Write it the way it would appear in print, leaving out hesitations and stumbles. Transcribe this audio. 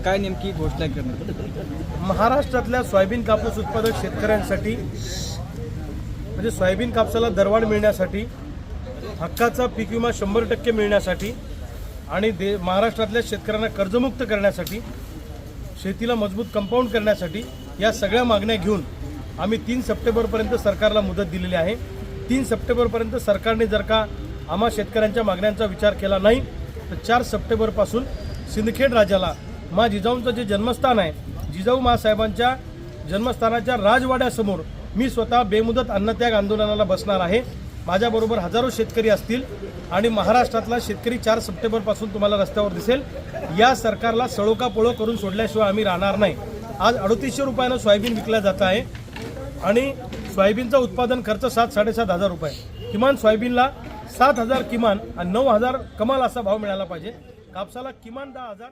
काय नेमकी घोषणा करण्यात महाराष्ट्रातल्या सोयाबीन कापूस उत्पादक शेतकऱ्यांसाठी म्हणजे सोयाबीन कापसाला दरवाढ मिळण्यासाठी, हक्काचा पीक विमा 100% मिळण्यासाठी आणि महाराष्ट्रातल्या शेतकऱ्यांना कर्जमुक्त करण्यासाठी, शेतीला मजबूत कंपाऊंड करण्यासाठी या सगळ्या मागण्या घेऊन आम्ही 3 सप्टेंबरपर्यंत सरकारला मुदत दिलेली आहे। 3 सप्टेंबरपर्यंत सरकारने जर का आम्हा शेतकऱ्यांच्या मागण्यांचा विचार केला नाही तर 4 सप्टेंबरपासून सिंदखेड राजाला मा जिजाऊंचं जे जन्मस्थान आहे, जिजाऊ मासाहेबांच्या जन्मस्थानाच्या राजवाड्यासमोर मी स्वतः बेमुदत अन्नत्याग आंदोलनाला बसणार आहे। माझ्याबरोबर हजारो शेतकरी असतील आणि महाराष्ट्रातला शेतकरी 4 सप्टेंबरपासून तुम्हाला रस्त्यावर दिसेल। या सरकारला सळोकापळो करून सोडल्याशिवाय आम्ही राहणार नाही। आज 3800 रुपयानं सोयाबीन विकलं जात आहे आणि सोयाबीनचा उत्पादन खर्च 7-7.5 हजार रुपये। किमान सोयाबीनला 7,000 किमान आणि 9,000 कमाल असा भाव मिळाला पाहिजे। कापसाला किमान 10,000